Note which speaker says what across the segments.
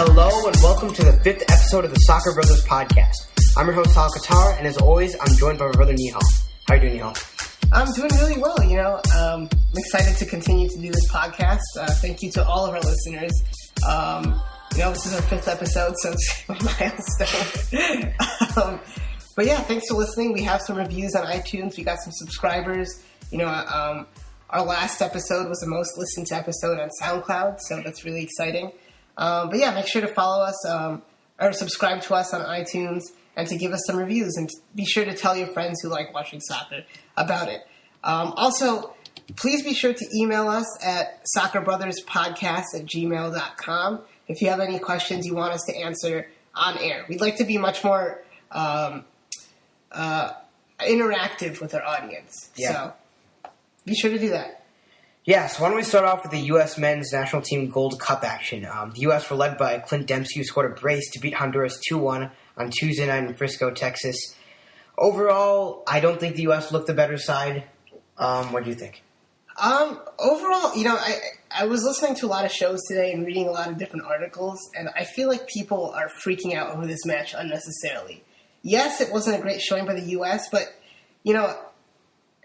Speaker 1: Hello and welcome to the 5th episode of the Soccer Brothers Podcast. I'm your host, Sahil, and as always, I'm joined by my brother, Nihal. How are you doing, Nihal?
Speaker 2: I'm doing really well, I'm excited to continue to do this podcast. Thank you to all of our listeners. This is our 5th episode, so it's a milestone. But yeah, thanks for listening. We have some reviews on iTunes. We got some subscribers. Our last episode was the most listened to episode on SoundCloud, so that's really exciting. But yeah, make sure to follow us or subscribe to us on iTunes and to give us some reviews. And be sure to tell your friends who like watching soccer about it. Also, please be sure to email us at SoccerBrothersPodcast@gmail.com if you have any questions you want us to answer on air. We'd like to be much more interactive with our audience. Yeah. So be sure to do that.
Speaker 1: Yeah, so why don't we start off with the U.S. men's national team Gold Cup action. The U.S. were led by Clint Dempsey, who scored a brace to beat Honduras 2-1 on Tuesday night in Frisco, Texas. Overall, I don't think the U.S. looked the better side. What do you think?
Speaker 2: Overall, I was listening to a lot of shows today and reading a lot of different articles, and I feel like people are freaking out over this match unnecessarily. Yes, it wasn't a great showing by the U.S., but,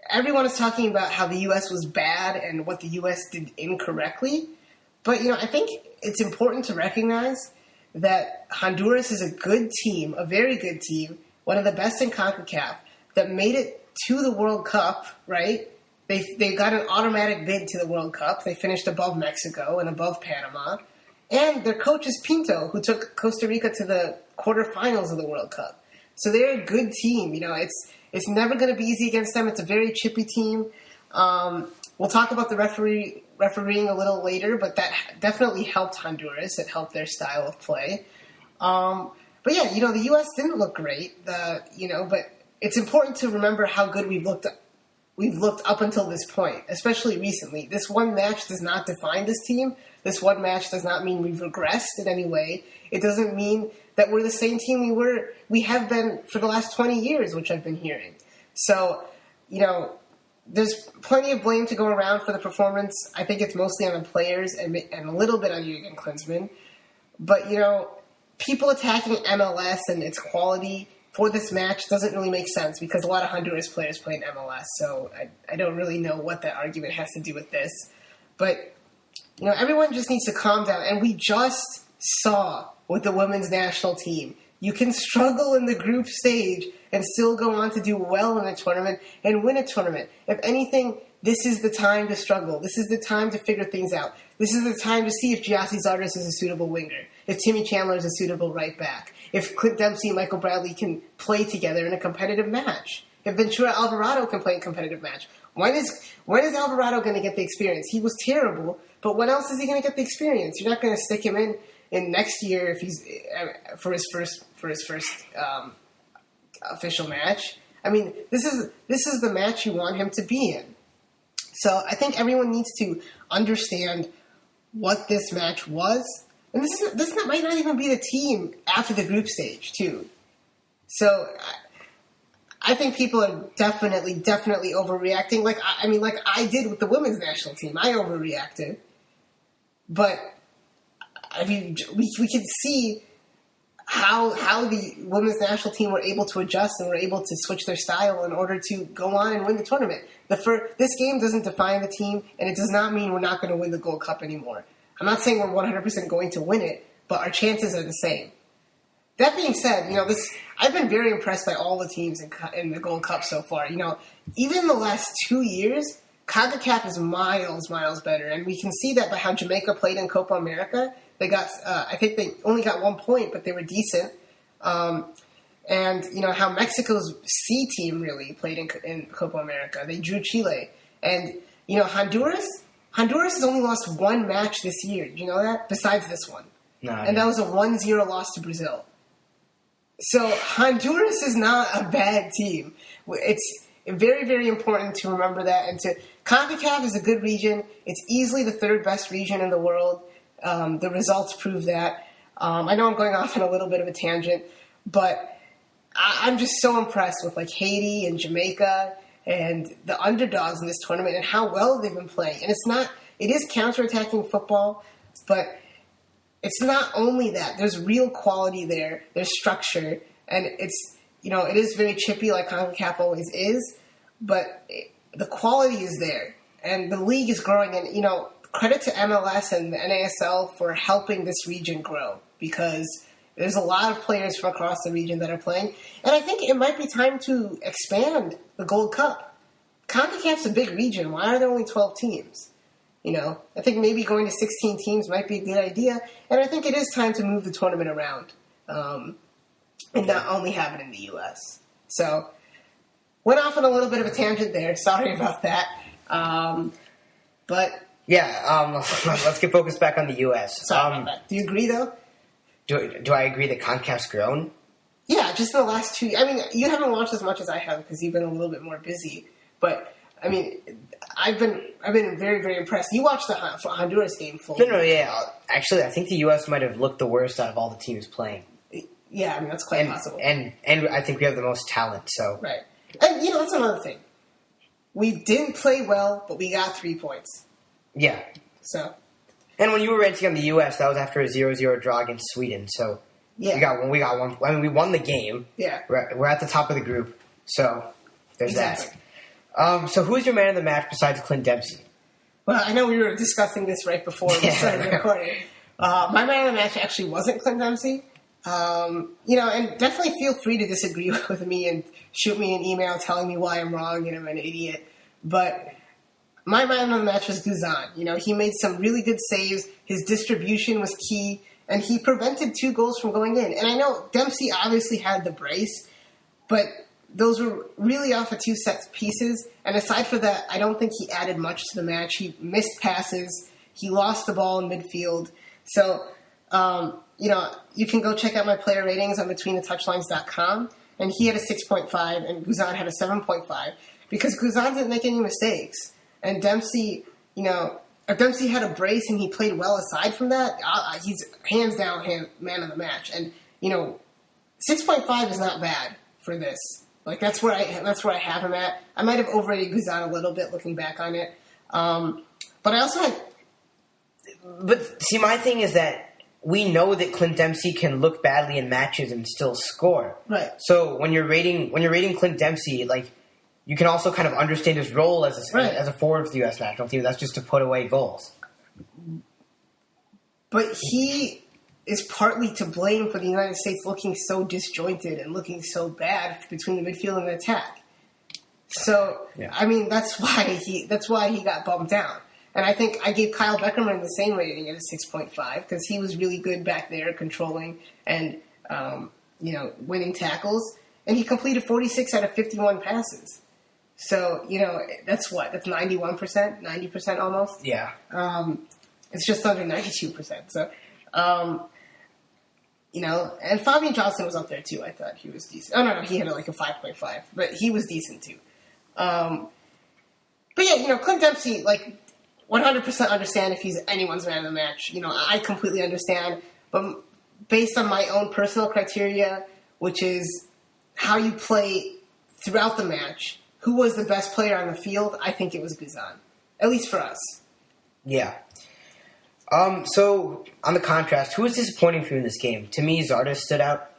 Speaker 2: everyone is talking about how the U.S. was bad and what the U.S. did incorrectly. But, I think it's important to recognize that Honduras is a good team, a very good team, one of the best in CONCACAF, that made it to the World Cup, right? They got an automatic bid to the World Cup. They finished above Mexico and above Panama. And their coach is Pinto, who took Costa Rica to the quarterfinals of the World Cup. So they're a good team. It's never going to be easy against them. It's a very chippy team. We'll talk about the refereeing a little later, but that definitely helped Honduras. It helped their style of play. But yeah, the U.S. didn't look great. But it's important to remember how good we've looked up until this point, especially recently. This one match does not define this team. This one match does not mean we've regressed in any way. It doesn't mean that we're the same team we have been for the last 20 years, which I've been hearing. So, there's plenty of blame to go around for the performance. I think it's mostly on the players and a little bit on Jürgen Klinsmann. But, people attacking MLS and its quality for this match doesn't really make sense because a lot of Honduras players play in MLS. So I don't really know what that argument has to do with this. But, everyone just needs to calm down. And we just saw with the women's national team, you can struggle in the group stage and still go on to do well in a tournament and win a tournament. If anything, this is the time to struggle. This is the time to figure things out. This is the time to see if Giassi Zardes is a suitable winger, if Timmy Chandler is a suitable right back, if Clint Dempsey and Michael Bradley can play together in a competitive match, if Ventura Alvarado can play in a competitive match. When is Alvarado going to get the experience? He was terrible, but when else is he going to get the experience? You're not going to stick him in next year if he's for his first official match. I mean, this is the match you want him to be in. So I think everyone needs to understand what this match was, and this might not even be the team after the group stage too. So I think people are definitely overreacting. Like I did with the women's national team, I overreacted, but. I mean, we could see how the women's national team were able to adjust and were able to switch their style in order to go on and win the tournament. This game doesn't define the team, and it does not mean we're not going to win the Gold Cup anymore. I'm not saying we're 100% going to win it, but our chances are the same. That being said, I've been very impressed by all the teams in the Gold Cup so far. Even in the last 2 years, CONCACAF is miles better, and we can see that by how Jamaica played in Copa America. They got, I think they only got 1 point, but they were decent. And, how Mexico's C team really played in Copa America. They drew Chile. And, Honduras has only lost one match this year. Do you know that? Besides this one.
Speaker 1: No,
Speaker 2: and that was a 1-0 loss to Brazil. So Honduras is not a bad team. It's very, very important to remember that. And CONCACAF is a good region. It's easily the third best region in the world. The results prove that. I know I'm going off on a little bit of a tangent, but I'm just so impressed with Haiti and Jamaica and the underdogs in this tournament and how well they've been playing. And it is counterattacking football, but it's not only that. There's real quality there. There's structure. And it's, it is very chippy like CONCACAF always is. But the quality is there. And the league is growing. And, credit to MLS and the NASL for helping this region grow. Because there's a lot of players from across the region that are playing. And I think it might be time to expand the Gold Cup. CONCACAF's a big region. Why are there only 12 teams? I think maybe going to 16 teams might be a good idea. And I think it is time to move the tournament around and not only have it in the U.S. So, went off on a little bit of a tangent there. Sorry about that. But...
Speaker 1: Yeah, let's get focused back on the U.S.
Speaker 2: Sorry about that. Do you agree, though?
Speaker 1: Do I agree that CONCACAF's grown?
Speaker 2: Yeah, just the last 2 years. I mean, you haven't watched as much as I have because you've been a little bit more busy. But... I mean, I've been very, very impressed. You watched the Honduras game full.
Speaker 1: No, yeah. Actually, I think the U.S. might have looked the worst out of all the teams playing.
Speaker 2: Yeah, I mean, that's quite possible.
Speaker 1: And I think we have the most talent, so...
Speaker 2: Right. And, that's another thing. We didn't play well, but we got 3 points.
Speaker 1: Yeah.
Speaker 2: So...
Speaker 1: And when you were ranting on the U.S., that was after a 0-0 draw against Sweden, so...
Speaker 2: Yeah.
Speaker 1: We got one. I mean, we won the game.
Speaker 2: Yeah.
Speaker 1: We're at the top of the group, so there's
Speaker 2: exactly.
Speaker 1: that. So who's your man of the match besides Clint Dempsey?
Speaker 2: Well, I know we were discussing this right before we started recording. My man of the match actually wasn't Clint Dempsey. And definitely feel free to disagree with me and shoot me an email telling me why I'm wrong and I'm an idiot. But my man of the match was Guzan. He made some really good saves. His distribution was key, and he prevented 2 goals from going in. And I know Dempsey obviously had the brace, but... those were really off of 2 set pieces. And aside from that, I don't think he added much to the match. He missed passes. He lost the ball in midfield. So, you can go check out my player ratings on BetweenTheTouchlines.com. And he had a 6.5 and Guzan had a 7.5. Because Guzan didn't make any mistakes. And Dempsey, Dempsey had a brace and he played well aside from that. He's hands down man of the match. And, 6.5 is not bad for this. Like that's where I have him at. I might have overrated Guzan a little bit looking back on it, but I also had.
Speaker 1: But see, my thing is that we know that Clint Dempsey can look badly in matches and still score.
Speaker 2: Right.
Speaker 1: So when you're rating Clint Dempsey, like you can also kind of understand his role as a forward for the U.S. national team. That's just to put away goals.
Speaker 2: But he is partly to blame for the United States looking so disjointed and looking so bad between the midfield and the attack. So, yeah. I mean, that's why he got bumped down. And I think I gave Kyle Beckerman the same rating at a 6.5 because he was really good back there controlling and, winning tackles. And he completed 46 out of 51 passes. So, that's what? That's 91%, 90% almost?
Speaker 1: Yeah.
Speaker 2: It's just under 92%. So, and Fabian Johnson was up there too. I thought he was decent. Oh, no, he had like a 5.5, but he was decent too. But yeah, Clint Dempsey, 100% understand if he's anyone's man of the match. I completely understand, but based on my own personal criteria, which is how you play throughout the match, who was the best player on the field, I think it was Guzan. At least for us.
Speaker 1: Yeah. So, on the contrast, who was disappointing for you in this game? To me, Zardes stood out.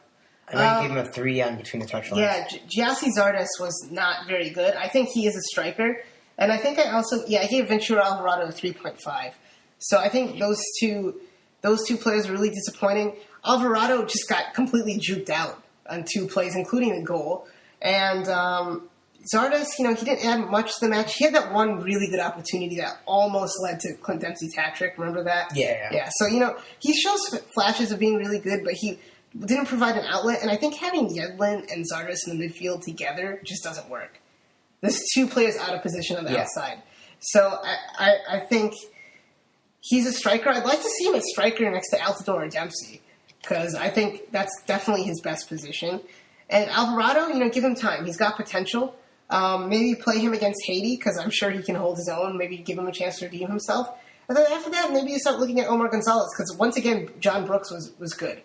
Speaker 1: I know you gave him a 3 on Between the Touchlines.
Speaker 2: Yeah, Giassi Zardes was not very good. I think he is a striker. And I think I gave Ventura Alvarado a 3.5. So I think those two players are really disappointing. Alvarado just got completely juked out on 2 plays, including the goal. And Zardes, he didn't add much to the match. He had that one really good opportunity that almost led to Clint Dempsey's hat trick. Remember that?
Speaker 1: Yeah.
Speaker 2: So, he shows flashes of being really good, but he didn't provide an outlet. And I think having Yedlin and Zardes in the midfield together just doesn't work. There's 2 players out of position on the outside. So I think he's a striker. I'd like to see him as striker next to Altidore or Dempsey because I think that's definitely his best position. And Alvarado, give him time. He's got potential. Maybe play him against Haiti because I'm sure he can hold his own. Maybe give him a chance to redeem himself. And then after that, maybe you start looking at Omar Gonzalez because once again, John Brooks was good.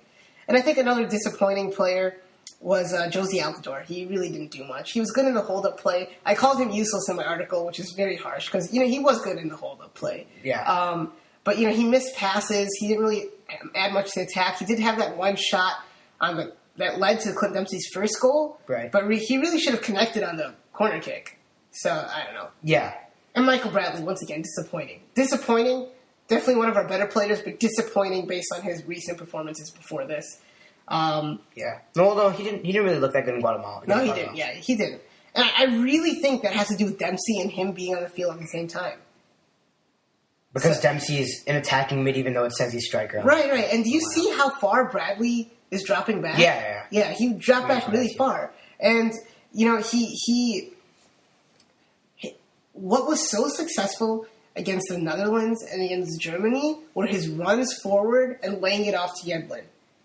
Speaker 2: And I think another disappointing player was Josie Altidore. He really didn't do much. He was good in the hold-up play. I called him useless in my article, which is very harsh because, he was good in the hold-up play.
Speaker 1: Yeah.
Speaker 2: But, he missed passes. He didn't really add much to the attack. He did have that one shot that led to Clint Dempsey's first goal.
Speaker 1: Right.
Speaker 2: But he really should have connected on the corner kick. So, I don't know.
Speaker 1: Yeah.
Speaker 2: And Michael Bradley, once again, disappointing. Disappointing. Definitely one of our better players, but disappointing based on his recent performances before this.
Speaker 1: Yeah. No, he didn't really look that good in Guatemala.
Speaker 2: No, he didn't. Yeah, he didn't. And I really think that has to do with Dempsey and him being on the field at the same time.
Speaker 1: Because Dempsey is an attacking mid, even though it says he's striker.
Speaker 2: Right. And do you see how far Bradley is dropping back?
Speaker 1: Yeah,
Speaker 2: he dropped back really far. And, he what was so successful against the Netherlands and against Germany were his runs forward and laying it off to Yedlin.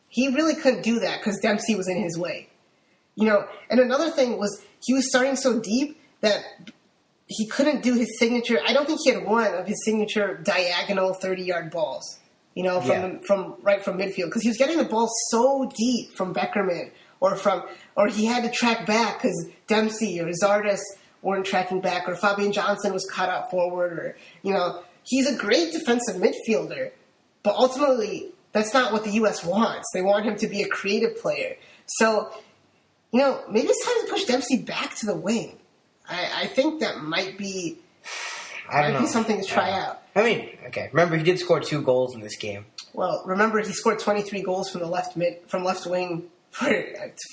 Speaker 2: He really couldn't do that because Dempsey was in his way. And another thing was he was starting so deep that he couldn't do his signature. I don't think he had one of his signature diagonal 30-yard balls, from midfield, because he was getting the ball so deep from Beckerman or he had to track back because Dempsey or Zardes weren't tracking back, or Fabian Johnson was caught out forward, or he's a great defensive midfielder, but ultimately that's not what the U.S. wants. They want him to be a creative player. So, maybe it's time to push Dempsey back to the wing. I think that might be something to try out.
Speaker 1: I mean, okay. Remember, he did score 2 goals in this game.
Speaker 2: Well, remember, he scored 23 goals from the left wing for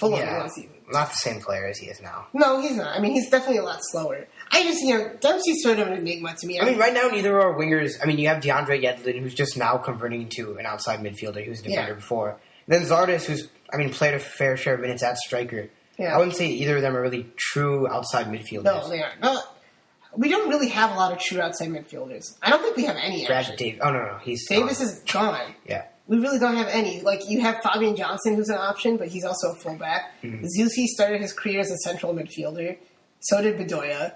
Speaker 2: Fulham last season.
Speaker 1: Not the same player as he is now.
Speaker 2: No, he's not. I mean, he's definitely a lot slower. I just, Dempsey's sort of an enigma to me.
Speaker 1: I mean, right now, neither are wingers. I mean, you have DeAndre Yedlin, who's just now converting into an outside midfielder. He was a defender before. And then Zardes, who's, played a fair share of minutes at striker. Yeah. I wouldn't say either of them are really true outside midfielders.
Speaker 2: No, they aren't. No, we don't really have a lot of true outside midfielders. I don't think we have any, actually.
Speaker 1: No.
Speaker 2: Davis is gone.
Speaker 1: Yeah.
Speaker 2: We really don't have any. Like, you have Fabian Johnson, who's an option, but he's also a fullback. Mm-hmm. Zusi started his career as a central midfielder. So did Bedoya.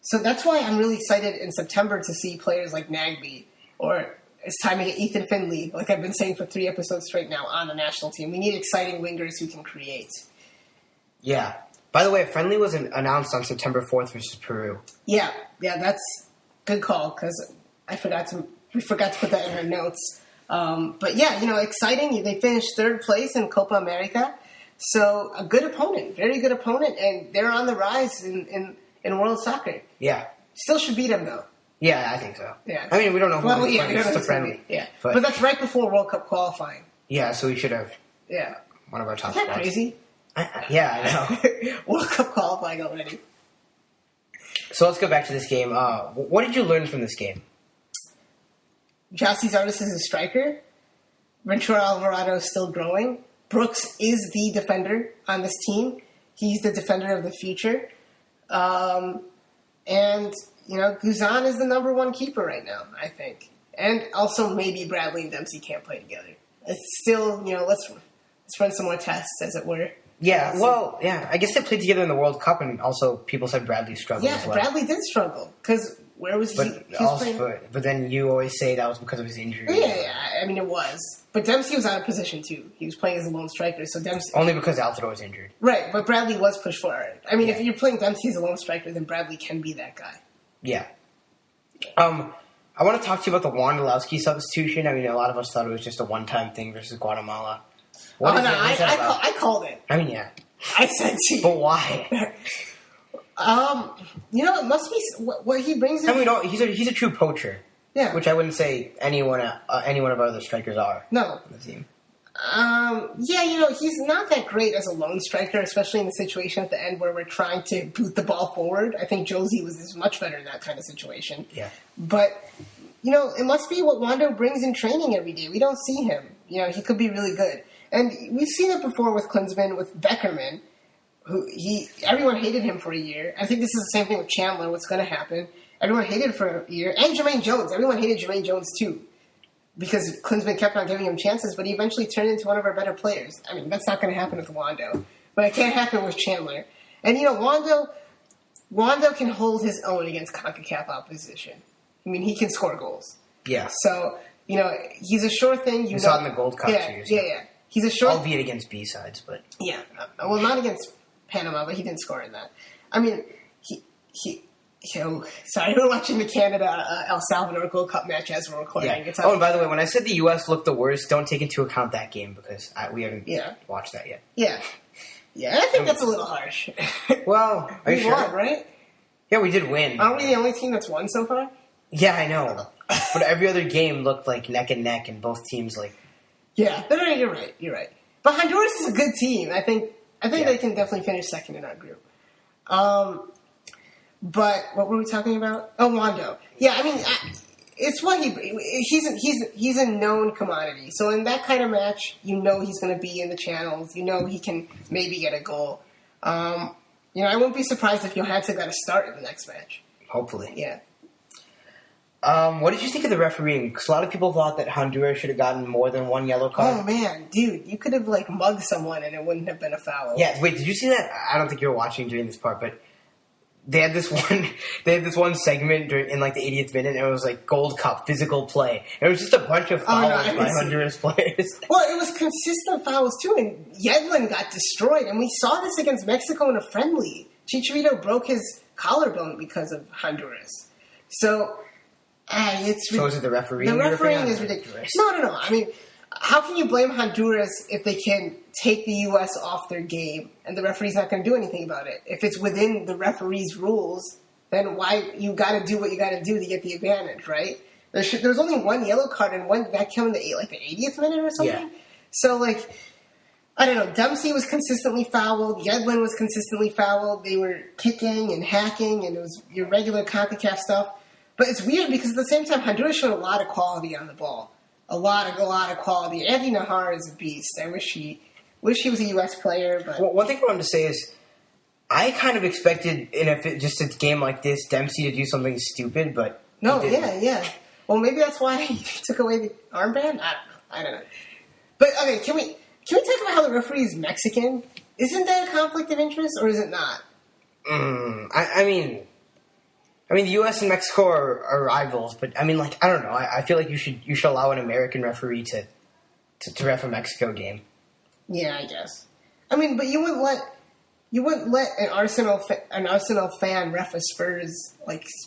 Speaker 2: So that's why I'm really excited in September to see players like Nagby, or it's time to get Ethan Finley, like I've been saying for 3 episodes straight now, on the national team. We need exciting wingers who can create.
Speaker 1: Yeah. By the way, friendly was announced on September 4th versus Peru.
Speaker 2: Yeah, that's good call, because we forgot to put that in our notes. But yeah, exciting. They finished 3rd place in Copa America. So a good opponent, very good opponent, and they're on the rise in world soccer.
Speaker 1: Yeah.
Speaker 2: Still should beat them, though.
Speaker 1: Yeah, I think so.
Speaker 2: Yeah.
Speaker 1: I mean, we don't know who it's just a friendly.
Speaker 2: Yeah. But that's right before World Cup qualifying.
Speaker 1: Yeah, so we should have one of our top spots.
Speaker 2: Isn't that crazy?
Speaker 1: Yeah, I know.
Speaker 2: World Cup qualifying already.
Speaker 1: So let's go back to this game. What did you learn from this game?
Speaker 2: Jossie Zardes is a striker. Ventura Alvarado is still growing. Brooks is the defender on this team. He's the defender of the future. And, Guzan is the number 1 keeper right now, I think. And also maybe Bradley and Dempsey can't play together. It's still, let's run some more tests, as it were.
Speaker 1: Yeah, I guess they played together in the World Cup, and also people said Bradley struggled as well.
Speaker 2: Yeah, Bradley did struggle, because where was he?
Speaker 1: But then you always say that was because of his injury.
Speaker 2: Yeah, I mean, it was. But Dempsey was out of position, too. He was playing as a lone striker, so Dempsey...
Speaker 1: Only because Altidore was injured.
Speaker 2: Right, but Bradley was pushed forward. I mean, if you're playing Dempsey as a lone striker, then Bradley can be that guy.
Speaker 1: Yeah. I want to talk to you about the Wondolowski substitution. I mean, a lot of us thought it was just a one-time thing versus Guatemala.
Speaker 2: I called it.
Speaker 1: I mean, yeah.
Speaker 2: I said to you.
Speaker 1: But why?
Speaker 2: It must be what he brings in.
Speaker 1: I mean, he's a true poacher.
Speaker 2: Yeah.
Speaker 1: Which I wouldn't say any one of our other strikers are.
Speaker 2: No.
Speaker 1: On the team.
Speaker 2: He's not that great as a lone striker, especially in the situation at the end where we're trying to boot the ball forward. I think Josie is much better in that kind of situation.
Speaker 1: Yeah.
Speaker 2: But, it must be what Wando brings in training every day. We don't see him. He could be really good. And we've seen it before with Klinsmann, with Beckerman, everyone hated him for a year. I think this is the same thing with Chandler, what's going to happen. Everyone hated him for a year. And Jermaine Jones. Everyone hated Jermaine Jones, too. Because Klinsmann kept on giving him chances, but he eventually turned into one of our better players. I mean, that's not going to happen with Wando. But it can't happen with Chandler. And, Wando can hold his own against CONCACAF opposition. I mean, he can score goals.
Speaker 1: Yeah.
Speaker 2: So, he's a sure thing.
Speaker 1: You saw it in the Gold Cup 2 years ago.
Speaker 2: Yeah. He's a short...
Speaker 1: Albeit against B-sides, but...
Speaker 2: Yeah. Well, not against Panama, but he didn't score in that. I mean, Sorry, we're watching the Canada El Salvador Gold Cup match as we're recording.
Speaker 1: Yeah. And by the way, when I said the U.S. looked the worst, don't take into account that game because we haven't watched that yet.
Speaker 2: Yeah. Yeah, I think that's a little harsh.
Speaker 1: Well, are you sure?
Speaker 2: We won, right?
Speaker 1: Yeah, we did win.
Speaker 2: Aren't we the only team that's won so far?
Speaker 1: Yeah, I know. But every other game looked like neck and neck, and both teams
Speaker 2: Yeah, no, you're right. But Honduras is a good team. I think they can definitely finish second in our group. But what were we talking about? Oh, Wando. Yeah, I mean, it's what he's a known commodity. So in that kind of match, he's going to be in the channels. He can maybe get a goal. I wouldn't be surprised if Johansson got a start in the next match.
Speaker 1: Hopefully.
Speaker 2: Yeah.
Speaker 1: What did you think of the refereeing? Because a lot of people thought that Honduras should have gotten more than one yellow card.
Speaker 2: Oh, man. Dude, you could have, mugged someone and it wouldn't have been a foul.
Speaker 1: Yeah, wait, did you see that? I don't think you were watching during this part, but they had this one segment in the 80th minute, and it was Gold Cup, physical play. And it was just a bunch of fouls by Honduras players.
Speaker 2: Well, it was consistent fouls, too, and Yedlin got destroyed. And we saw this against Mexico in a friendly. Chicharito broke his collarbone because of Honduras. So...
Speaker 1: So is it the refereeing?
Speaker 2: The refereeing is ridiculous. No. I mean, how can you blame Honduras if they can take the U.S. off their game and the referee's not going to do anything about it? If it's within the referee's rules, then why you got to do what you got to do to get the advantage, right? There's only one yellow card and one that came in the 80th minute or something.
Speaker 1: Yeah.
Speaker 2: So I don't know. Dempsey was consistently fouled. Yedlin was consistently fouled. They were kicking and hacking, and it was your regular CONCACAF stuff. But it's weird because at the same time, Honduras showed a lot of quality on the ball. A lot of quality. Andy Nihal is a beast. I wish he was a U.S. player. But
Speaker 1: one thing I wanted to say is, I kind of expected just a game like this, Dempsey to do something stupid, but
Speaker 2: yeah. Well, maybe that's why he took away the armband. I don't know. But okay, can we talk about how the referee is Mexican? Isn't that a conflict of interest, or is it not?
Speaker 1: I mean, the U.S. and Mexico are rivals, but I don't know. I feel like you should allow an American referee to ref a Mexico game.
Speaker 2: Yeah, I guess. I mean, but you wouldn't let an Arsenal fan ref a Spurs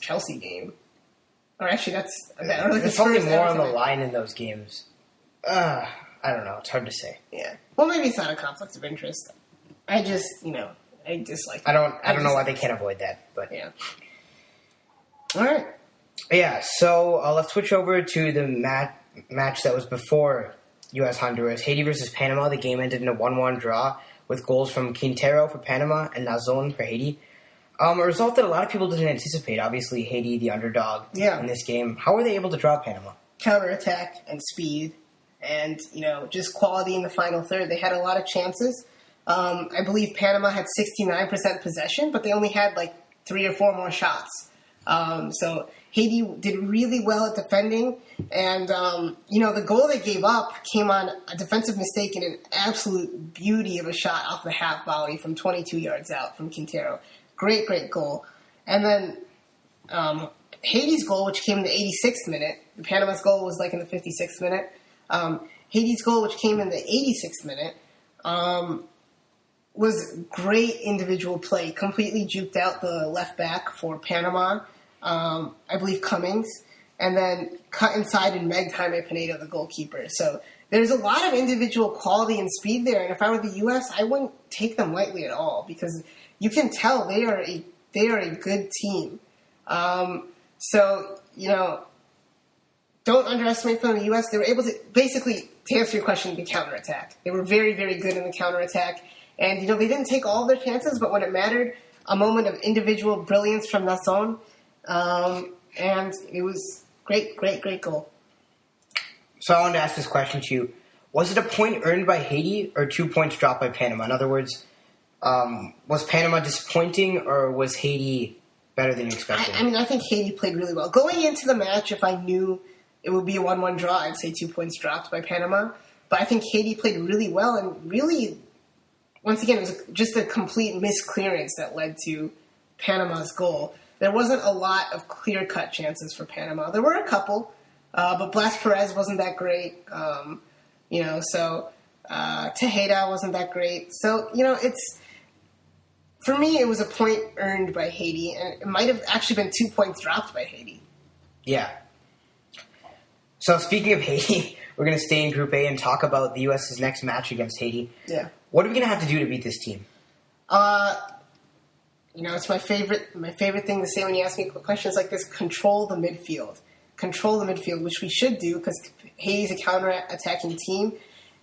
Speaker 2: Chelsea game. Or actually,
Speaker 1: there's probably more on the line in those games. I don't know. It's hard to say.
Speaker 2: Yeah. Well, maybe it's not a conflict of interest. I just I dislike.
Speaker 1: I don't know why they can't avoid that, but
Speaker 2: yeah. All right.
Speaker 1: Yeah, so let's switch over to the match that was before U.S.-Honduras. Haiti versus Panama. The game ended in a 1-1 draw with goals from Quintero for Panama and Nazon for Haiti. A result that a lot of people didn't anticipate. Obviously, Haiti, the underdog in this game. How were they able to draw Panama?
Speaker 2: Counterattack and speed and, just quality in the final third. They had a lot of chances. I believe Panama had 69% possession, but they only had 3 or 4 more shots. So Haiti did really well at defending, and the goal they gave up came on a defensive mistake and an absolute beauty of a shot off the half volley from 22 yards out from Quintero. Great goal. And then Haiti's goal, which came in the 86th minute, Panama's goal was in the 56th minute. Haiti's goal, which came in the 86th minute, was great individual play. Completely juked out the left back for Panama. I believe Cummings, and then cut inside and megged Jaime Pineda, the goalkeeper. So there's a lot of individual quality and speed there, and if I were the U.S., I wouldn't take them lightly at all because you can tell they are a good team. So don't underestimate them in the U.S. They were able to, basically, to answer your question, the counterattack. They were very, very good in the counterattack, and they didn't take all their chances, but when it mattered, a moment of individual brilliance from Nazon. And it was great goal.
Speaker 1: So I wanted to ask this question to you. Was it a point earned by Haiti or 2 points dropped by Panama? In other words, was Panama disappointing or was Haiti better than you expected?
Speaker 2: I think Haiti played really well. Going into the match, if I knew it would be a 1-1 draw, I'd say 2 points dropped by Panama. But I think Haiti played really well and really, once again, it was just a complete misclearance that led to Panama's goal. There wasn't a lot of clear-cut chances for Panama. There were a couple, but Blas Perez wasn't that great. So Tejeda wasn't that great. So, it's For me, it was a point earned by Haiti, and it might have actually been 2 points dropped by Haiti.
Speaker 1: Yeah. So speaking of Haiti, we're going to stay in Group A and talk about the U.S.'s next match against Haiti.
Speaker 2: Yeah.
Speaker 1: What are we going to have to do to beat this team?
Speaker 2: It's my favorite thing to say when you ask me questions like this. Control the midfield. Control the midfield, which we should do because Haiti's a counter-attacking team.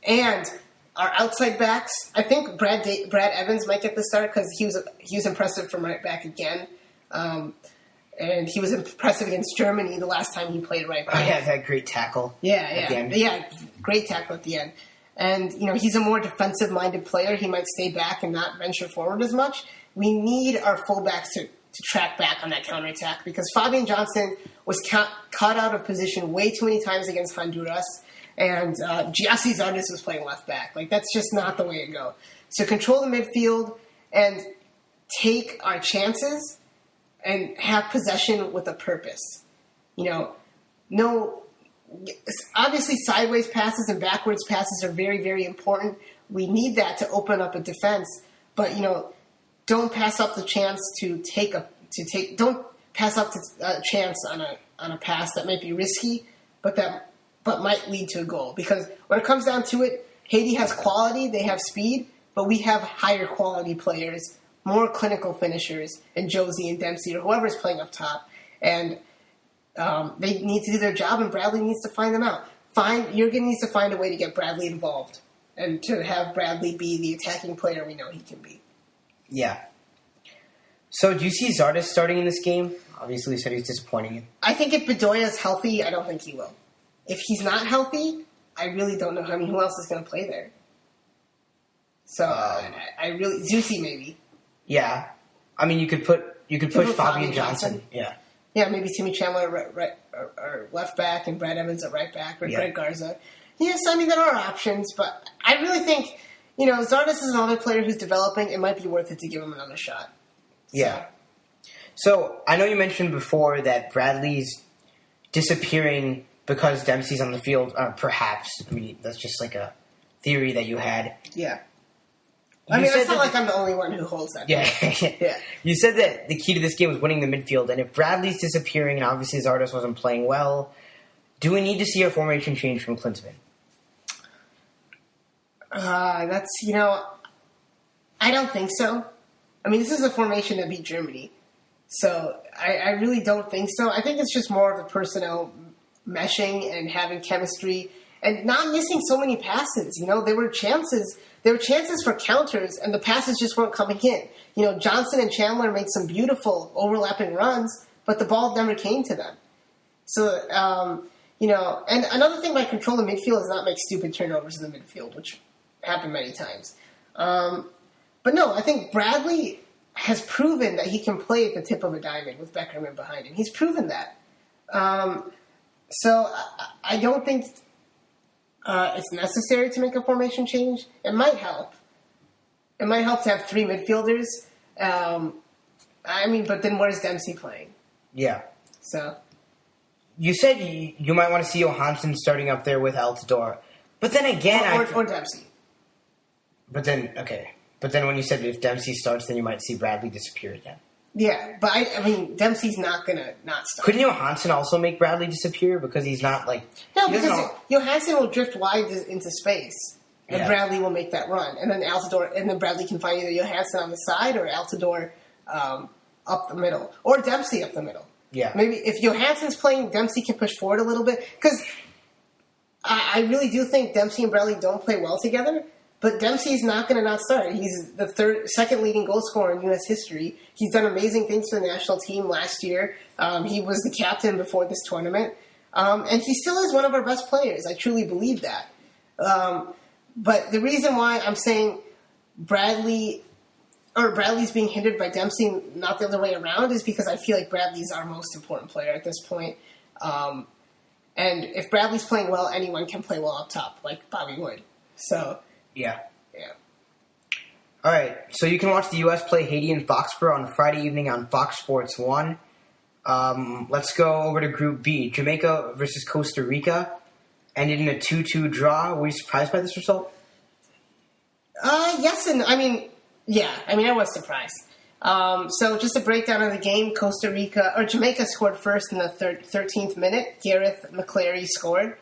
Speaker 2: And our outside backs, I think Brad Evans might get the start because he was impressive from right back again. And he was impressive against Germany the last time he played right back.
Speaker 1: Oh, yeah, that great tackle.
Speaker 2: Yeah, great tackle at the end. And, he's a more defensive-minded player. He might stay back and not venture forward as much. We need our fullbacks to track back on that counterattack because Fabian Johnson was caught out of position way too many times against Honduras. And Giassi Zardes was playing left back. That's just not the way to go. So control the midfield and take our chances and have possession with a purpose. Obviously sideways passes and backwards passes are very, very important. We need that to open up a defense. But, don't pass up the chance don't pass up a chance on a pass that might be risky, but might lead to a goal. Because when it comes down to it, Haiti has quality, they have speed, but we have higher quality players, more clinical finishers, and Josie and Dempsey or whoever's playing up top. And they need to do their job, and Bradley needs to find them out. Jurgen needs to find a way to get Bradley involved and to have Bradley be the attacking player we know he can be.
Speaker 1: Yeah. So do you see Zardes starting in this game? Obviously, you said he's disappointing.
Speaker 2: I think if Bedoya is healthy, I don't think he will. If he's not healthy, I really don't know who else is going to play there. So Zusi maybe.
Speaker 1: Yeah, I mean you could push Fabian Johnson. Yeah.
Speaker 2: Yeah, maybe Timmy Chandler or left back and Brad Evans at right back or Greg Garza. Yes, I mean there are options, but I really think Zardes is another player who's developing. It might be worth it to give him another shot.
Speaker 1: Yeah. So I know you mentioned before that Bradley's disappearing because Dempsey's on the field. Perhaps. I mean, that's just like a theory that you had.
Speaker 2: Yeah. It's not like I'm the only one who holds that.
Speaker 1: Yeah. Yeah. You said that the key to this game was winning the midfield, and if Bradley's disappearing and obviously Zardes wasn't playing well, do we need to see a formation change from Klinsmann?
Speaker 2: I don't think so. I mean, this is a formation that beat Germany. So I really don't think so. I think it's just more of the personnel meshing and having chemistry and not missing so many passes. There were chances for counters and the passes just weren't coming in. Johnson and Chandler made some beautiful overlapping runs, but the ball never came to them. So, and another thing by control the midfield is not make stupid turnovers in the midfield, which happened many times. But no, I think Bradley has proven that he can play at the tip of a diamond with Beckerman behind him. He's proven that. So I don't think it's necessary to make a formation change. It might help. It might help to have three midfielders. But then where's Dempsey playing?
Speaker 1: Yeah.
Speaker 2: So
Speaker 1: you said you might want to see Johansson starting up there with Altidore. But then again...
Speaker 2: Or Dempsey.
Speaker 1: But then when you said if Dempsey starts, then you might see Bradley disappear again.
Speaker 2: Yeah, but Dempsey's not going to not start.
Speaker 1: Couldn't Johansson also make Bradley disappear? Because he's not like...
Speaker 2: No, because Johansson will drift wide into space. And Bradley will make that run. And then Bradley can find either Johansson on the side or Altidore up the middle. Or Dempsey up the middle.
Speaker 1: Yeah.
Speaker 2: Maybe if Johansson's playing, Dempsey can push forward a little bit. Because I really do think Dempsey and Bradley don't play well together. But Dempsey's not going to not start. He's the second leading goal scorer in U.S. history. He's done amazing things for the national team last year. He was the captain before this tournament. And he still is one of our best players. I truly believe that. But the reason why I'm saying Bradley's being hindered by Dempsey, not the other way around, is because I feel like Bradley's our most important player at this point. And if Bradley's playing well, anyone can play well up top, like Bobby Wood. So...
Speaker 1: Yeah. All right, so you can watch the U.S. play Haiti in Foxborough on Friday evening on Fox Sports 1. Let's go over to Group B. Jamaica versus Costa Rica ended in a 2-2 draw. Were you surprised by this result?
Speaker 2: Yes, and I was surprised. So just a breakdown of the game, Jamaica scored first in the 13th minute. Gareth McClary scored.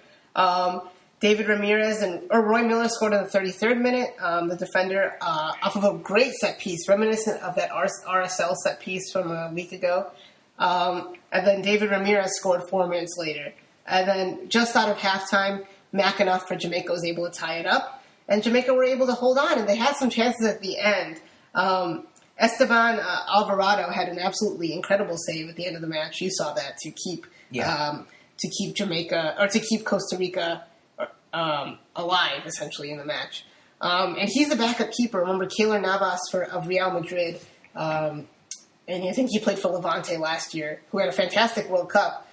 Speaker 2: David Ramirez or Roy Miller scored in the 33rd minute. The defender, off of a great set piece, reminiscent of that RSL set piece from a week ago. And then David Ramirez scored 4 minutes later. And then just out of halftime, McAnuff for Jamaica was able to tie it up. And Jamaica were able to hold on, and they had some chances at the end. Esteban Alvarado had an absolutely incredible save at the end of the match. You saw that to keep Jamaica or to keep Costa Rica alive, essentially, in the match. And he's the backup keeper. Remember, Keylor Navas of Real Madrid, and I think he played for Levante last year, who had a fantastic World Cup.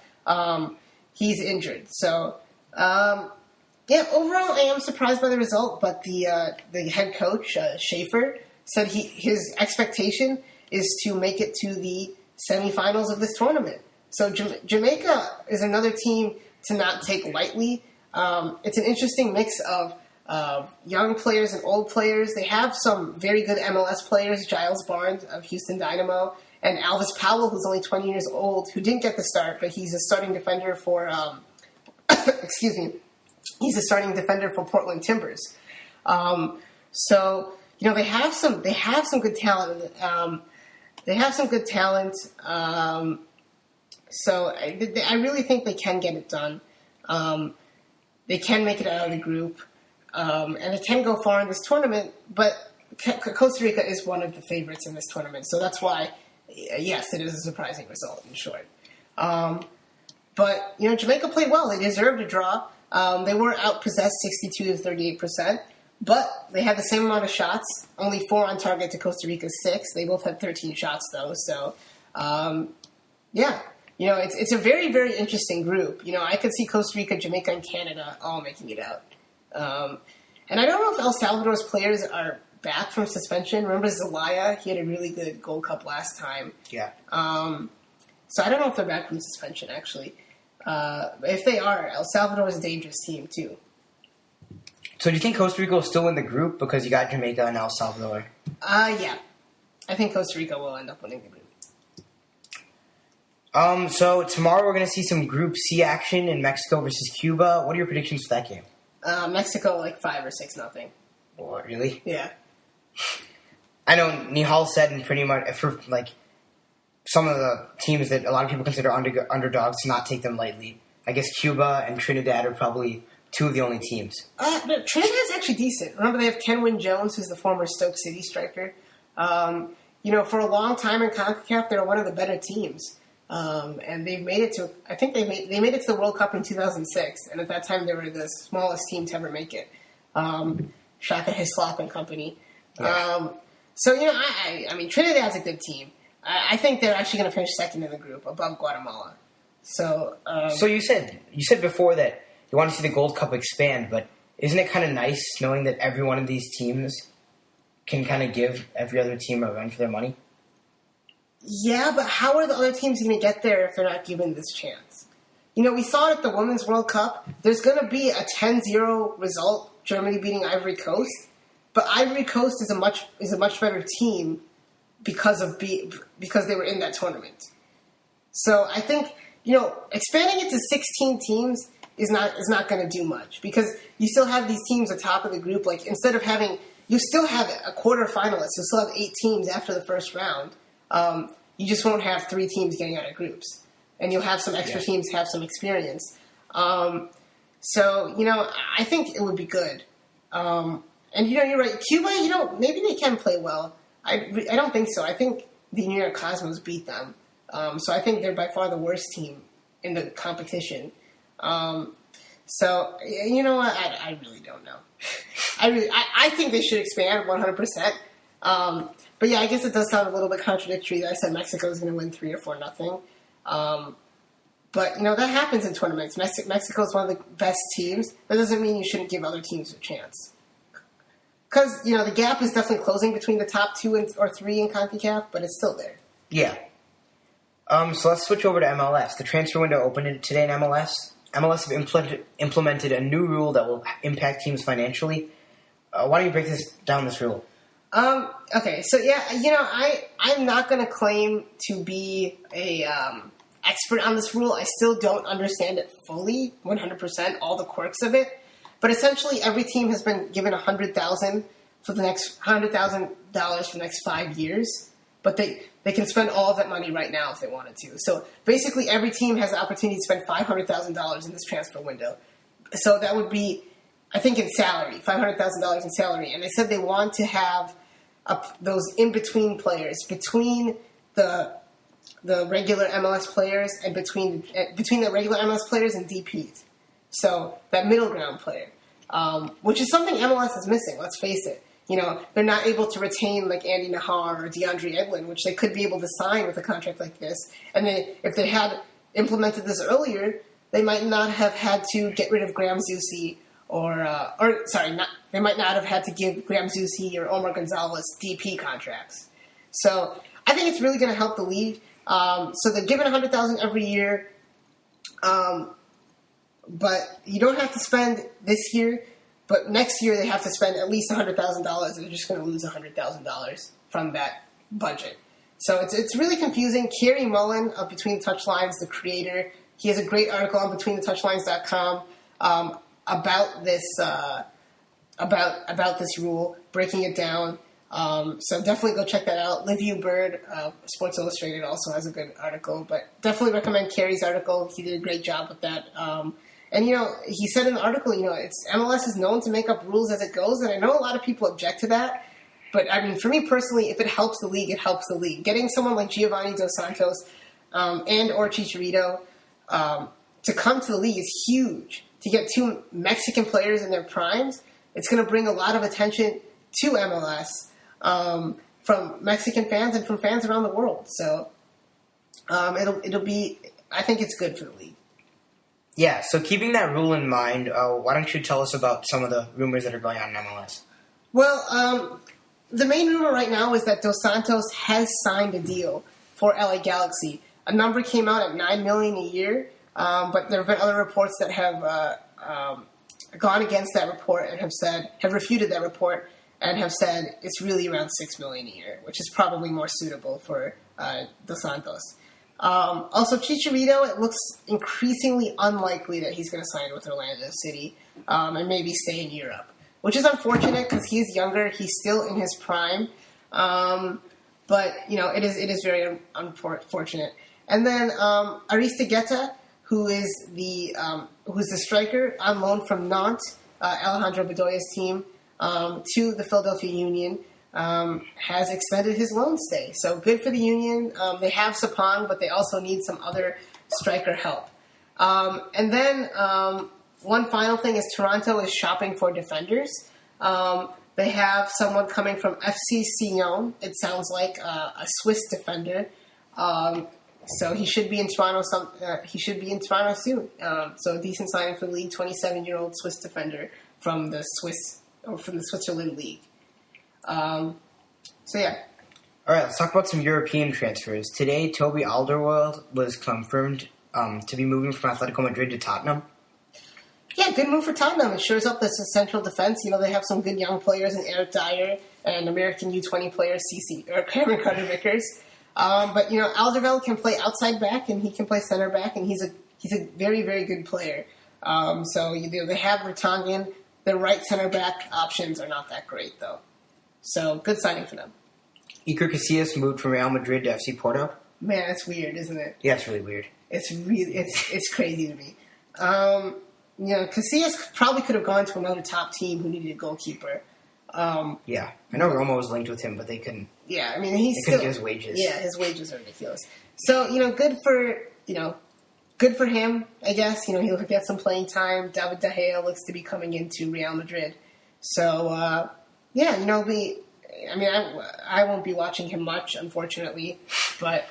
Speaker 2: He's injured. So, overall, I am surprised by the result, but the head coach, Schaefer, said his expectation is to make it to the semifinals of this tournament. So Jamaica is another team to not take lightly. It's an interesting mix of young players and old players. They have some very good MLS players, Giles Barnes of Houston Dynamo, and Alvis Powell, who's only 20 years old, who didn't get the start, but he's a starting defender for he's a starting defender for Portland Timbers. They have some good talent. So I really think they can get it done. They can make it out of the group, and they can go far in this tournament. But Costa Rica is one of the favorites in this tournament, so that's why, yes, it is a surprising result in short. But Jamaica played well; they deserved a draw. They were outpossessed 62 to 38%, but they had the same amount of shots, only 4 on target to Costa Rica's 6. They both had 13 shots though, so it's a very, very interesting group. I could see Costa Rica, Jamaica, and Canada all making it out. And I don't know if El Salvador's players are back from suspension. Remember Zelaya? He had a really good Gold Cup last time.
Speaker 1: Yeah.
Speaker 2: So I don't know if they're back from suspension, actually. If they are, El Salvador is a dangerous team, too.
Speaker 1: So do you think Costa Rica will still win the group because you got Jamaica and El Salvador?
Speaker 2: Yeah. I think Costa Rica will end up winning the group.
Speaker 1: So tomorrow we're going to see some Group C action in Mexico versus Cuba. What are your predictions for that game?
Speaker 2: Mexico, 5 or 6-0.
Speaker 1: Oh, really?
Speaker 2: Yeah.
Speaker 1: I know Nihal said, and pretty much for some of the teams that a lot of people consider underdogs, to not take them lightly. I guess Cuba and Trinidad are probably 2 of the only teams.
Speaker 2: But Trinidad's actually decent. Remember, they have Kenwin Jones, who's the former Stoke City striker. For a long time in CONCACAF, they're one of the better teams. And they've made it to, I think they made it to the World Cup in 2006, and at that time they were the smallest team to ever make it. Shaka Hislop and company.
Speaker 1: Yeah.
Speaker 2: I mean, Trinidad's a good team. I think they're actually going to finish second in the group, above Guatemala. So
Speaker 1: you said before that you want to see the Gold Cup expand, but isn't it kind of nice knowing that every one of these teams can kind of give every other team a run for their money?
Speaker 2: Yeah, but how are the other teams going to get there if they're not given this chance? We saw it at the Women's World Cup. There's going to be a 10-0 result, Germany beating Ivory Coast. But Ivory Coast is a much better team because they were in that tournament. So I think, expanding it to 16 teams is not going to do much because you still have these teams at top of the group. Instead of you still have a quarterfinalist. You still have 8 teams after the first round. You just won't have 3 teams getting out of groups. And you'll have some extra teams have some experience. I think it would be good. And, you're right. Cuba, maybe they can play well. I don't think so. I think the New York Cosmos beat them. So I think they're by far the worst team in the competition. I really don't know. I think they should expand 100%. But yeah, I guess it does sound a little bit contradictory that I said Mexico is going to win 3 or 4-0. But that happens in tournaments. Mexico is one of the best teams. That doesn't mean you shouldn't give other teams a chance. Because the gap is definitely closing between the top 2 or 3 in CONCACAF, but it's still there.
Speaker 1: Yeah. So let's switch over to MLS. The transfer window opened today in MLS. MLS have implemented a new rule that will impact teams financially. Why don't you break down this rule?
Speaker 2: Okay, so I'm not going to claim to be a expert on this rule. I still don't understand it fully, 100%, all the quirks of it. But essentially, every team has been given $100,000 for the next next 5 years. But they can spend all of that money right now if they wanted to. So basically, every team has the opportunity to spend $500,000 in this transfer window. So that would be, I think, in salary, $500,000 in salary. And they said they want to have those in-between players between the regular MLS players and between the regular MLS players and DPs. So that middle ground player, which is something MLS is missing. Let's face it. They're not able to retain like Andy Nihal or DeAndre Edlin, which they could be able to sign with a contract like this. And if they had implemented this earlier, they might not have had to get rid of Graham Zusi they might not have had to give Graham Zusi or Omar Gonzalez DP contracts. So I think it's really going to help the league. So they're given $100,000 every year, but you don't have to spend this year. But next year they have to spend at least $100,000, and they're just going to lose $100,000 from that budget. So it's really confusing. Kerry Mullen of Between the Touchlines, the creator, he has a great article on BetweenTheTouchlines.com about this about this rule, breaking it down. So definitely go check that out. Liv U. Bird, Sports Illustrated, also has a good article, but definitely recommend Kerry's article. He did a great job with that. And, he said in the article, MLS is known to make up rules as it goes, and I know a lot of people object to that, but, I mean, for me personally, if it helps the league, it helps the league. Getting someone like Giovanni Dos Santos and or Chicharito to come to the league is huge. To get two Mexican players in their primes, it's going to bring a lot of attention to MLS from Mexican fans and from fans around the world. So it'll be, I think it's good for the league.
Speaker 1: Yeah, so keeping that rule in mind, why don't you tell us about some of the rumors that are going on in MLS?
Speaker 2: Well, the main rumor right now is that Dos Santos has signed a deal for LA Galaxy. A number came out at $9 million a year, but there have been other reports that have gone against that report and have refuted that report and have said it's really around $6 million a year, which is probably more suitable for Dos Santos. Also, Chicharito, it looks increasingly unlikely that he's going to sign with Orlando City and maybe stay in Europe, which is unfortunate because he's younger. He's still in his prime. But, it is very unfortunate. And then Aristeguieta, who's the striker on loan from Nantes, Alejandro Bedoya's team, to the Philadelphia Union, has extended his loan stay. So good for the Union. They have Sapong, but they also need some other striker help. And then one final thing is Toronto is shopping for defenders. They have someone coming from FC Sion. It sounds like a Swiss defender. So he should be in Toronto. He should be in Toronto soon. So a decent signing for the league. 27-year-old Swiss defender from the Switzerland League. So yeah.
Speaker 1: All right, let's talk about some European transfers. Today, Toby Alderweireld was confirmed to be moving from Atletico Madrid to Tottenham.
Speaker 2: Yeah, good move for Tottenham. It shores up this central defense. They have some good young players in Eric Dyer and American U20 player Cameron Carter-Vickers. But Alderweireld can play outside back and he can play center back, and he's a very, very good player. So they have Vertonghen. Their right center back options are not that great though. So good signing for them.
Speaker 1: Iker Casillas moved from Real Madrid to FC Porto.
Speaker 2: Man, that's weird, isn't it?
Speaker 1: Yeah, it's really weird.
Speaker 2: It's crazy to me. Casillas probably could have gone to another top team who needed a goalkeeper.
Speaker 1: Yeah, I know Roma was linked with him, but they couldn't.
Speaker 2: Yeah, I mean
Speaker 1: couldn't get his wages.
Speaker 2: Yeah, his wages are ridiculous. So good for him. I guess he'll get some playing time. David De Gea looks to be coming into Real Madrid. So I won't be watching him much, unfortunately, but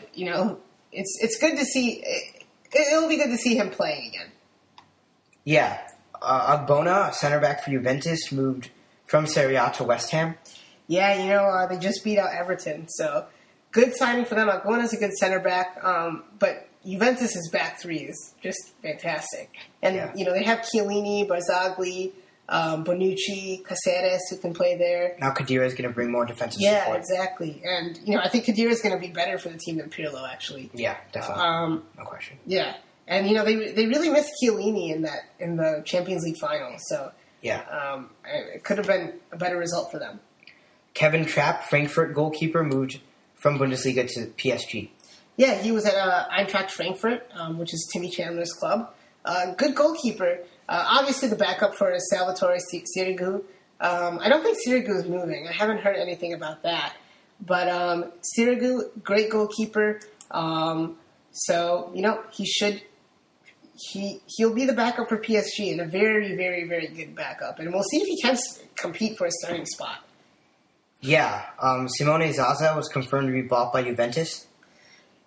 Speaker 2: it's good to see. It'll be good to see him playing again.
Speaker 1: Yeah, Agbona, center back for Juventus, moved from Serie A to West Ham.
Speaker 2: Yeah, they just beat out Everton, so good signing for them. Agbona's a good center back, but Juventus' back three is just fantastic. And, they have Chiellini, Barzagli, Bonucci, Caceres, who can play there.
Speaker 1: Now Khedira is going to bring more defensive support.
Speaker 2: Yeah, exactly. And, I think Khedira is going to be better for the team than Pirlo, actually.
Speaker 1: Yeah, definitely. No question.
Speaker 2: Yeah. And, they really missed Chiellini in the Champions League final. So,
Speaker 1: yeah.
Speaker 2: It could have been a better result for them.
Speaker 1: Kevin Trapp, Frankfurt goalkeeper, moved from Bundesliga to PSG.
Speaker 2: Yeah, he was at Eintracht Frankfurt, which is Timmy Chandler's club. Good goalkeeper. Obviously, the backup for Salvatore Sirigu. I don't think Sirigu is moving. I haven't heard anything about that. But Sirigu, great goalkeeper. So, he'll be the backup for PSG and a very, very, very good backup. And we'll see if he can compete for a starting spot.
Speaker 1: Yeah. Simone Zaza was confirmed to be bought by Juventus.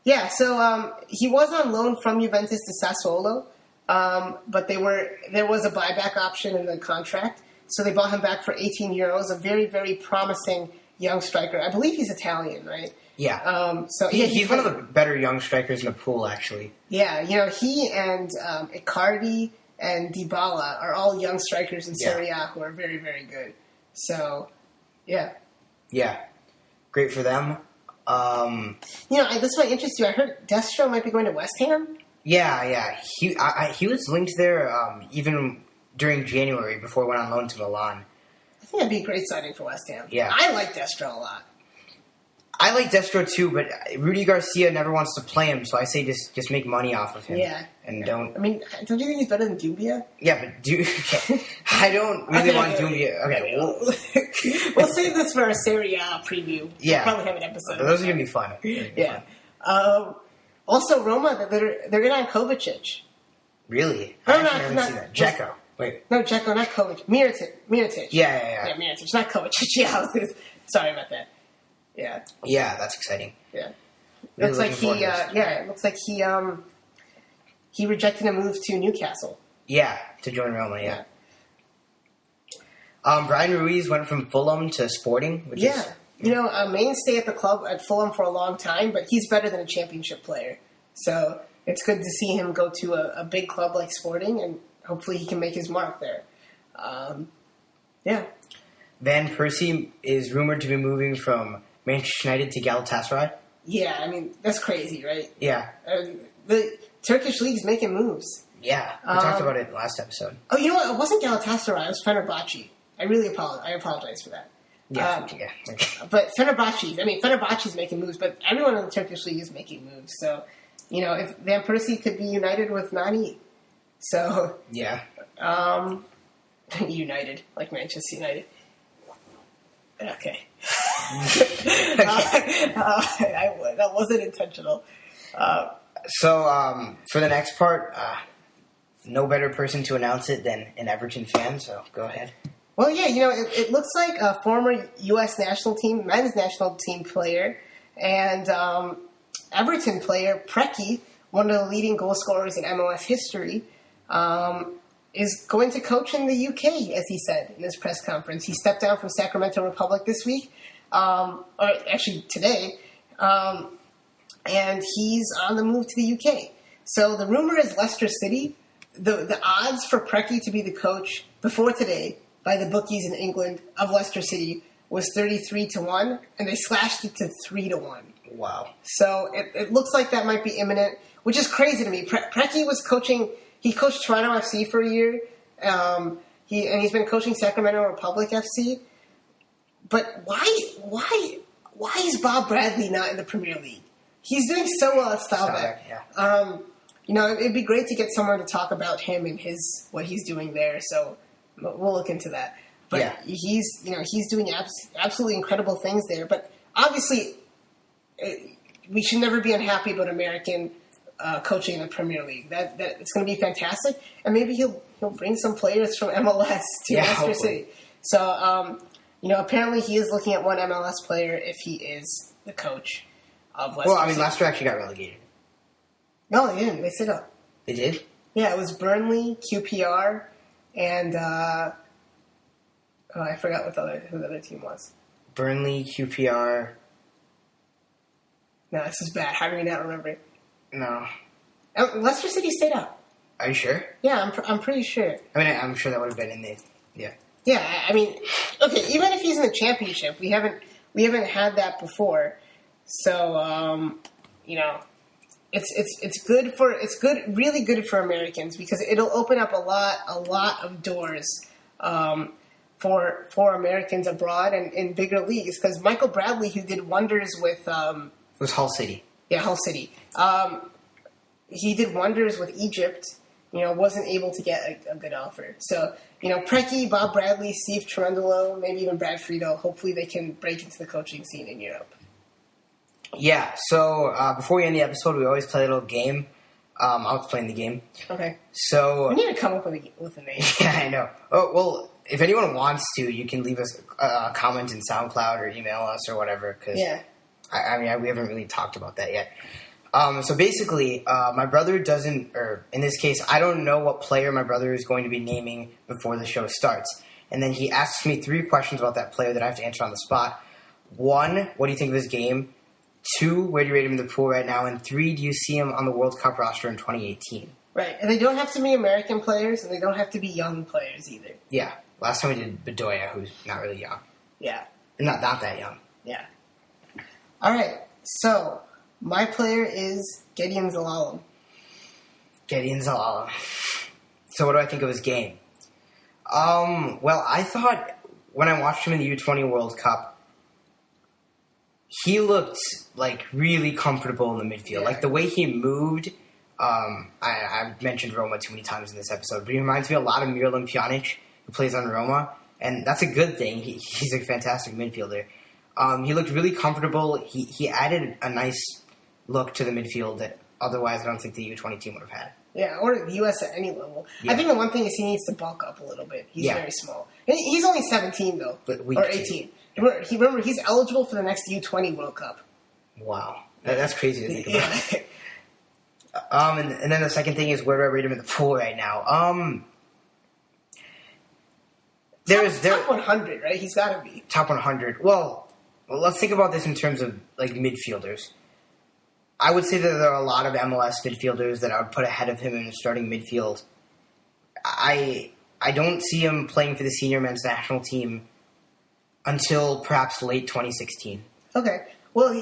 Speaker 2: Yeah, so he was on loan from Juventus to Sassuolo. But there was a buyback option in the contract, so they bought him back for €18. A very, very promising young striker. I believe he's Italian, right?
Speaker 1: Yeah. He's one of the better young strikers in the pool, actually.
Speaker 2: Yeah, he and Icardi and Dybala are all young strikers in Serie A who are very, very good. So, yeah.
Speaker 1: Yeah. Great for them.
Speaker 2: This might interest you. I heard Destro might be going to West Ham.
Speaker 1: Yeah. He was linked there even during January before he went on loan to Milan.
Speaker 2: I think that'd be a great signing for West Ham.
Speaker 1: Yeah.
Speaker 2: I like Destro a lot.
Speaker 1: I like Destro too, but Rudy Garcia never wants to play him, so I say just make money off of him.
Speaker 2: Yeah.
Speaker 1: And don't...
Speaker 2: I mean, don't you think he's better than Dubia?
Speaker 1: Yeah, but I don't really want Dubia. Okay,
Speaker 2: we'll save this for our Serie A preview.
Speaker 1: Yeah.
Speaker 2: We'll probably have an episode.
Speaker 1: Those are going to be fun.
Speaker 2: Yeah. Also, Roma, they're in on Kovacic.
Speaker 1: Really?
Speaker 2: No,
Speaker 1: I haven't seen that. Dzeko. Wait.
Speaker 2: No, Dzeko, not Kovacic. Mirotic.
Speaker 1: Yeah.
Speaker 2: Yeah, Mirotic, not Kovacic. Yeah, sorry about that. Yeah.
Speaker 1: Yeah, that's exciting.
Speaker 2: Yeah.
Speaker 1: Really
Speaker 2: Looks like he rejected a move to Newcastle.
Speaker 1: Yeah, to join Roma, yeah. Brian Ruiz went from Fulham to Sporting, which is...
Speaker 2: a mainstay at the club at Fulham for a long time, but he's better than a championship player. So it's good to see him go to a big club like Sporting, and hopefully he can make his mark there. Yeah.
Speaker 1: Van Persie is rumored to be moving from Manchester United to Galatasaray.
Speaker 2: Yeah, I mean, that's crazy, right?
Speaker 1: Yeah.
Speaker 2: The Turkish league's making moves.
Speaker 1: Yeah, we talked about it last episode.
Speaker 2: Oh, you know what? It wasn't Galatasaray. It was Fenerbahce. I really apologize for that.
Speaker 1: Yeah.
Speaker 2: But Fenerbahce's making moves, but everyone in the Turkish league is making moves. So, if Van Persie could be united with Nani. So...
Speaker 1: Yeah.
Speaker 2: United, like Manchester United. Okay. That wasn't intentional.
Speaker 1: So, for the next part, no better person to announce it than an Everton fan, so go ahead.
Speaker 2: Well, yeah, it looks like a former U.S. men's national team player, and Everton player, Preki, one of the leading goal scorers in MLS history, is going to coach in the UK, as he said in his press conference. He stepped down from Sacramento Republic this week, or actually today, and he's on the move to the UK. So the rumor is Leicester City. The odds for Preki to be the coach before today by the bookies in England of Leicester City was 33-1, and they slashed it to 3-1.
Speaker 1: Wow.
Speaker 2: So it looks like that might be imminent, which is crazy to me. Preki was coaching... He coached Toronto FC for a year. He's been coaching Sacramento Republic FC. But why is Bob Bradley not in the Premier League? He's doing so well at Stalbeck.
Speaker 1: Yeah.
Speaker 2: It'd be great to get someone to talk about him and what he's doing there. So we'll look into that. But he's doing absolutely incredible things there. But obviously, we should never be unhappy about American coaching in the Premier League. That it's going to be fantastic, and maybe he'll bring some players from MLS to Leicester City. So apparently he is looking at one MLS player if he is the coach of Leicester.
Speaker 1: Well, I mean,
Speaker 2: City.
Speaker 1: Leicester actually got relegated.
Speaker 2: No, they didn't. They stayed up.
Speaker 1: They did?
Speaker 2: Yeah, it was Burnley, QPR, and I forgot who the other team was.
Speaker 1: Burnley, QPR.
Speaker 2: No, this is bad. How do you not remember it?
Speaker 1: No.
Speaker 2: Leicester City stayed up.
Speaker 1: Are you sure?
Speaker 2: Yeah, I'm pretty sure.
Speaker 1: I mean, I'm sure that would have been in the Yeah.
Speaker 2: Yeah, I mean, okay, even if he's in the championship, we haven't had that before. So, it's really good for Americans because it'll open up a lot of doors for Americans abroad and in bigger leagues. Because Michael Bradley, who did wonders with
Speaker 1: it was Hull City.
Speaker 2: Yeah, Hull City. He did wonders with Egypt. Wasn't able to get a good offer. So, Preki, Bob Bradley, Steve Cherundolo, maybe even Brad Friedel, hopefully they can break into the coaching scene in Europe.
Speaker 1: Yeah, so before we end the episode, we always play a little game. I'll explain the game.
Speaker 2: Okay.
Speaker 1: So
Speaker 2: we need to come up with a name.
Speaker 1: Yeah, I know. Oh, well, if anyone wants to, you can leave us a comment in SoundCloud or email us or whatever. Cause
Speaker 2: yeah.
Speaker 1: We haven't really talked about that yet. So basically, my brother doesn't, or in this case, I don't know what player my brother is going to be naming before the show starts. And then he asks me 3 questions about that player that I have to answer on the spot. 1, what do you think of his game? 2, where do you rate him in the pool right now? And 3, do you see him on the World Cup roster in 2018?
Speaker 2: Right, and they don't have to be American players, and they don't have to be young players either.
Speaker 1: Yeah, last time we did Bedoya, who's not really young.
Speaker 2: Yeah.
Speaker 1: Not that young.
Speaker 2: Yeah. All right, so my player is Gideon Zelalem.
Speaker 1: Gideon Zelalem. So what do I think of his game? Well, I thought when I watched him in the U20 World Cup, he looked like really comfortable in the midfield.
Speaker 2: Yeah.
Speaker 1: Like the way he moved, I've mentioned Roma too many times in this episode, but he reminds me a lot of Miralem Pjanic, who plays on Roma, and that's a good thing. He's a fantastic midfielder. He looked really comfortable. He added a nice look to the midfield that otherwise I don't think the U20 team would have had.
Speaker 2: Yeah, or the U.S. at any level. Yeah. I think the one thing is he needs to bulk up a little bit. He's very small. He's only 17, though, or 18. Remember, he's eligible for the next U20 World Cup.
Speaker 1: Wow. That's crazy to think about. And then the second thing is, where do I rate him in the pool right now?
Speaker 2: Top 100, right? He's got to be.
Speaker 1: Top 100. Well, let's think about this in terms of like midfielders. I would say that there are a lot of MLS midfielders that I would put ahead of him in the starting midfield. I don't see him playing for the senior men's national team until perhaps late 2016.
Speaker 2: Okay. Well,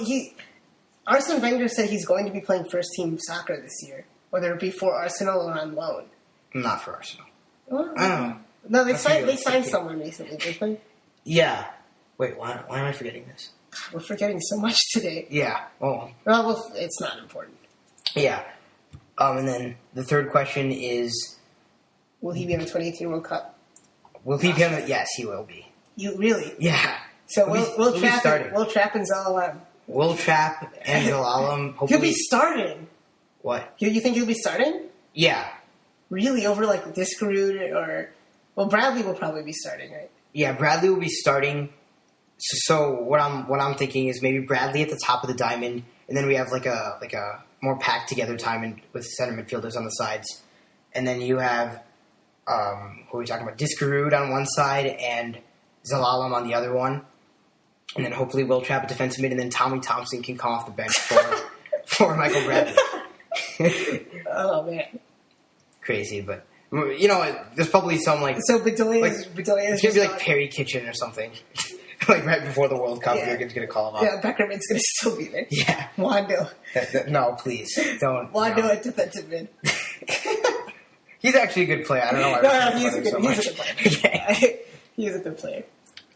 Speaker 2: Arsene Wenger said he's going to be playing first-team soccer this year, whether it be for Arsenal or on loan.
Speaker 1: Not for Arsenal.
Speaker 2: Well,
Speaker 1: I don't know.
Speaker 2: No, they signed someone recently, didn't they?
Speaker 1: Yeah. Wait, why am I forgetting this?
Speaker 2: We're forgetting so much today.
Speaker 1: Yeah. Oh.
Speaker 2: Well, it's not important.
Speaker 1: Yeah. And then the third question is...
Speaker 2: Will he be in the 2018 World Cup?
Speaker 1: Will he be on the... Yes, he will be.
Speaker 2: You really?
Speaker 1: Yeah.
Speaker 2: So Will Trapp and Zelalem.
Speaker 1: Will Trapp and Zelalem. Hopefully...
Speaker 2: He'll be starting.
Speaker 1: What?
Speaker 2: You think he'll be starting?
Speaker 1: Yeah.
Speaker 2: Really? Over like Diskerud or... Well, Bradley will probably be starting, right?
Speaker 1: Yeah, Bradley will be starting... So what I'm thinking is maybe Bradley at the top of the diamond, and then we have like a more packed together diamond with center midfielders on the sides, and then you have who are we talking about? Diskerud on one side and Zelalem on the other one, and then hopefully Will Trapp at defensive mid, and then Tommy Thompson can come off the bench for Michael Bradley.
Speaker 2: Oh man,
Speaker 1: crazy, but there's probably some like
Speaker 2: Bedoya is
Speaker 1: it's gonna be like Perry Kitchen or something. Like right before the World Cup, you're going to call him up.
Speaker 2: Yeah, Beckerman's going to still be there.
Speaker 1: Yeah.
Speaker 2: Wando.
Speaker 1: No, please. Don't.
Speaker 2: Wando at defensive mid.
Speaker 1: He's actually a good player. I don't know why
Speaker 2: he's a good player. Okay. He is a good player.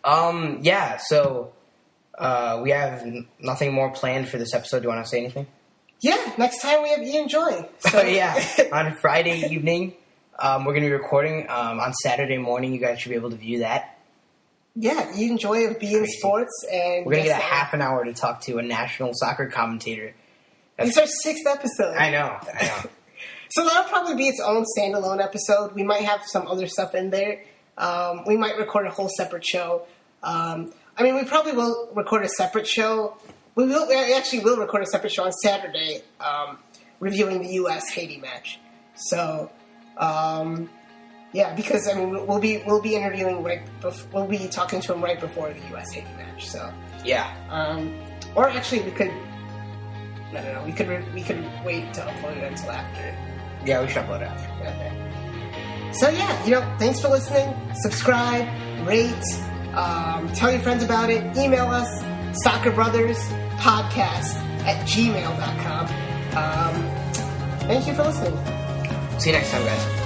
Speaker 1: Yeah, so we have nothing more planned for this episode. Do you want to say anything?
Speaker 2: Yeah, next time we have Ian Joy.
Speaker 1: So yeah, on Friday evening, we're going to be recording. On Saturday morning, you guys should be able to view that.
Speaker 2: Yeah, you enjoy being sports, and
Speaker 1: we're gonna get a half an hour to talk to a national soccer commentator.
Speaker 2: It's our 6th episode.
Speaker 1: I know.
Speaker 2: So that'll probably be its own standalone episode. We might have some other stuff in there. We might record a whole separate show. We probably will record a separate show. We actually will record a separate show on Saturday, reviewing the U.S. Haiti match. So. Yeah, because we'll be interviewing we'll be talking to him right before the U.S. Haiti match. So
Speaker 1: yeah.
Speaker 2: Or actually, we could. No. We could wait to upload it until after.
Speaker 1: Yeah, we should upload it after.
Speaker 2: Okay. So yeah, thanks for listening. Subscribe, rate, tell your friends about it. Email us, SoccerBrothersPodcast@gmail.com. Thank you for listening.
Speaker 1: See you next time, guys.